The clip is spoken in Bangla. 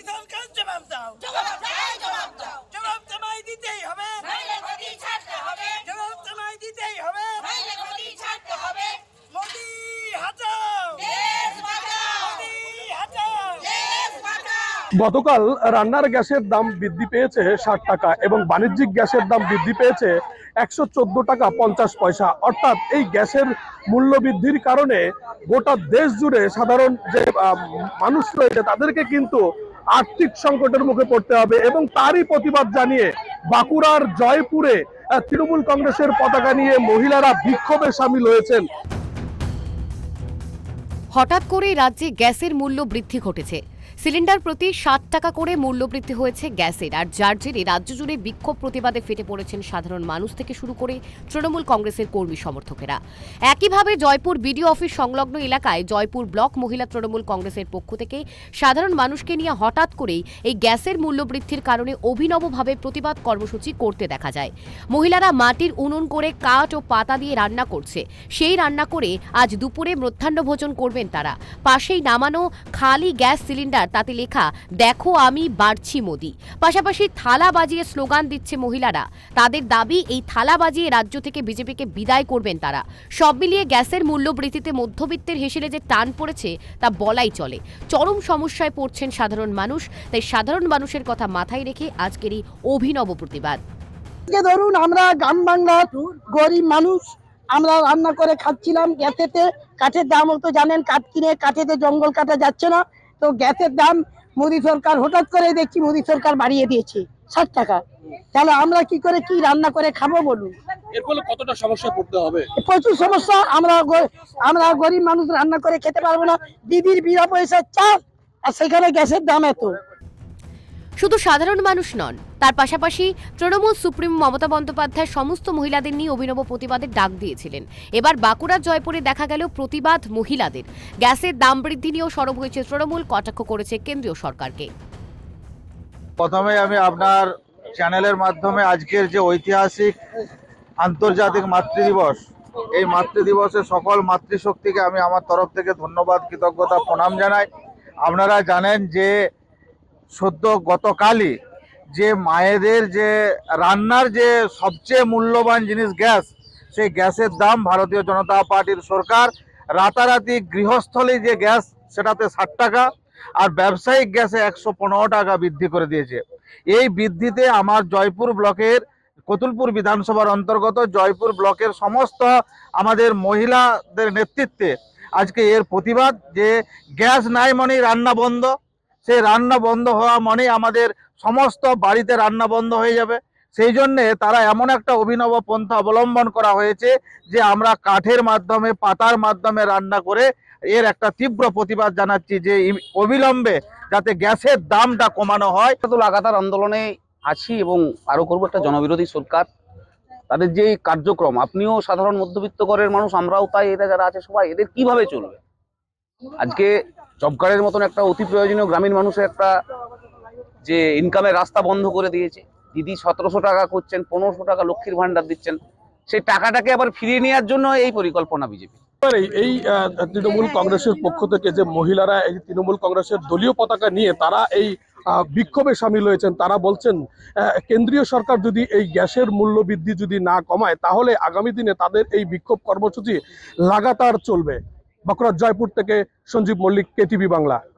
সরকার জবাব দাও, জবাব তোমায় দিতেই হবে, জবাব তোমায় দিতেই হবে। মোদি হাটাও, মোদি হাটাও। গতকাল রান্নার গ্যাসের দাম বৃদ্ধি পেয়েছে 60 টাকা এবং বাণিজ্যিক গ্যাসের দাম বৃদ্ধি পেয়েছে 114 টাকা 50 পয়সা। অর্থাৎ এই গ্যাসের মূল্য বৃদ্ধির কারণে গোটা দেশ জুড়ে সাধারণ যে মানুষ রয়েছে তাদেরকে কিন্তু আর্থিক সংকটের মুখে পড়তে হবে এবং তারই প্রতিবাদ জানিয়ে বাঁকুড়ার জয়পুরে তৃণমূল কংগ্রেসের পতাকা নিয়ে মহিলারা বিক্ষোভে সামিল হয়েছেন। হঠাৎ করে রাজ্যে গ্যাসের মূল্য বৃদ্ধি ঘটেছে। সিলিন্ডার প্রতি 60 টাকা করে মূল্য বৃদ্ধি হয়েছে গ্যাসের, আর যার জেরে রাজ্য জুড়ে বিক্ষোভ প্রতিবাদে ফেটে পড়েছেন সাধারণ মানুষ থেকে শুরু করে তৃণমূল কংগ্রেসের কর্মী সমর্থকেরা। একইভাবে জয়পুর বিডিও অফিস সংলগ্ন এলাকায় জয়পুর ব্লক মহিলা তৃণমূল কংগ্রেসের পক্ষ থেকে সাধারণ মানুষকে নিয়ে হঠাৎ করেই এই গ্যাসের মূল্য বৃদ্ধির কারণে অভিনবভাবে প্রতিবাদ কর্মসূচি করতে দেখা যায়। মহিলারা মাটির উনুন করে কাঠ ও পাতা দিয়ে রান্না করছে। সেই রান্না করে আজ দুপুরে মধ্যাহ্ন ভোজন করবেন তারা। পাশেই নামানো খালি গ্যাস সিলিন্ডার, তাতে লেখা দেখো আমি বাড়ছি মোদি। পাশাপাশি থালা বাজিয়ে স্লোগান দিচ্ছে মহিলারা। তাদের দাবি এই থালা বাজিয়ে রাজ্য থেকে বিজেপিকে বিদায় করবেন তারা। সব মিলিয়ে গ্যাসের মূল্য বৃদ্ধিতে মধ্যবিত্তের হেসেলে যে টান পড়েছে তা বলাই চলে। চরম সমস্যায় পড়ছেন সাধারণ মানুষ, তাই সাধারণ মানুষের কথা মাথায় রেখে আজকের এই অভিনব প্রতিবাদ। ধরুন আমরা গ্রাম বাংলার গরিব মানুষ, আমরা রান্না করে খাচ্ছিলাম গ্যাসেতে। কাঠের দাম তো জানেন, কাঠ কিনে কাঠেতে জঙ্গল কাটা যাচ্ছে না, তো গ্যাসের দাম মোদী সরকার হঠাৎ করে দেখছি মোদী সরকার বাড়িয়ে দিয়েছে 60 টাকা। তাহলে আমরা কি করে কি রান্না করে খাবো বলুন? এর ফলে কতটা সমস্যা পড়তে হবে? প্রচুর সমস্যা। আমরা গরিব মানুষ রান্না করে খেতে পারবো না। দিদির বিনা পয়সার চাল, আর সেখানে গ্যাসের দাম এত। শুধু সাধারণ মানুষ নন, তার পাশাপাশি তৃণমূল সুপ্রিমো মমতা বন্দ্যোপাধ্যায় সমস্ত মহিলাদের নিয়ে অভিনব প্রতিবাদের ডাক দিয়েছিলেন। এবার বাঁকুড়ার জয়পুরে দেখা গেল প্রতিবাদ মহিলাদের। গ্যাসের দাম বৃদ্ধি নিয়েও সরব হয়েছে তৃণমূল, কটাক্ষ করেছে কেন্দ্রীয় সরকারকে। প্রথমে আমি আপনার চ্যানেলের মাধ্যমে আজকের যে ঐতিহাসিক আন্তর্জাতিক মাতৃ দিবস, এই মাতৃ দিবসে সকল মাতৃশক্তিকে আমি আমার তরফ থেকে ধন্যবাদ, কৃতজ্ঞতা, প্রণাম জানাই। আপনারা জানেন যে সদ্য গতকালই যে মায়েদের যে রান্নার যে সবচেয়ে মূল্যবান জিনিস গ্যাস, সেই গ্যাসের দাম ভারতীয় জনতা পার্টির সরকার রাতারাতি গৃহস্থলী যে গ্যাস সেটাতে 60 টাকা আর ব্যবসায়িক গ্যাসে 115 টাকা বৃদ্ধি করে দিয়েছে। এই বৃদ্ধিতে আমার জয়পুর ব্লকের কতুলপুর বিধানসভার অন্তর্গত জয়পুর ব্লকের সমস্ত আমাদের মহিলাদের নেতৃত্বে আজকে এর প্রতিবাদ। যে গ্যাস নাই মানে রান্না বন্ধ, সেই রান্না বন্ধ হওয়া মানে আমাদের সমস্ত বাড়িতে রান্না বন্ধ হয়ে যাবে। সেই জন্যে তারা এমন একটা অভিনব পন্থা অবলম্বন করা হয়েছে যে আমরা কাঠের মাধ্যমে, পাতার মাধ্যমে রান্না করে এর একটা তীব্র প্রতিবাদ জানাচ্ছি যে অবিলম্বে যাতে গ্যাসের দামটা কমানো হয়। তো লাগাতার আন্দোলনে আছি এবং আরো করবো। একটা জনবিরোধী সরকার, তাদের যে কার্যক্রম, আপনিও সাধারণ মধ্যবিত্ত ঘরের মানুষ, আমরাও তাই, এরা যারা আছে সবাই, এদের কিভাবে চলবে? আজকে জব কার্ডের মতন একটা অতি প্রয়োজনীয় গ্রামীণ মানুষের একটা যে ইনকামের রাস্তা বন্ধ করে দিয়েছে। দিদি 1700 টাকা করছেন, 1500 টাকা লক্ষ্মীর ভান্ডার দিচ্ছেন, সেই টাকাটাকে আবার ফিরিয়ে নেওয়ার জন্য এই পরিকল্পনা বিজেপি। এই তৃণমূল কংগ্রেসের পক্ষ থেকে যে মহিলারা এই তৃণমূল কংগ্রেসের দলীয় পতাকা নিয়ে তারা এই বিক্ষোভে সামিল হয়েছেন, তারা বলছেন কেন্দ্রীয় সরকার যদি এই গ্যাসের মূল্য বৃদ্ধি যদি না কমায় তাহলে আগামী দিনে তাদের এই বিক্ষোভ কর্মসূচি লাগাতার চলবে। বাঁকুড়ার জয়পুর থেকে সঞ্জীব মল্লিক, কেটিভি বাংলা।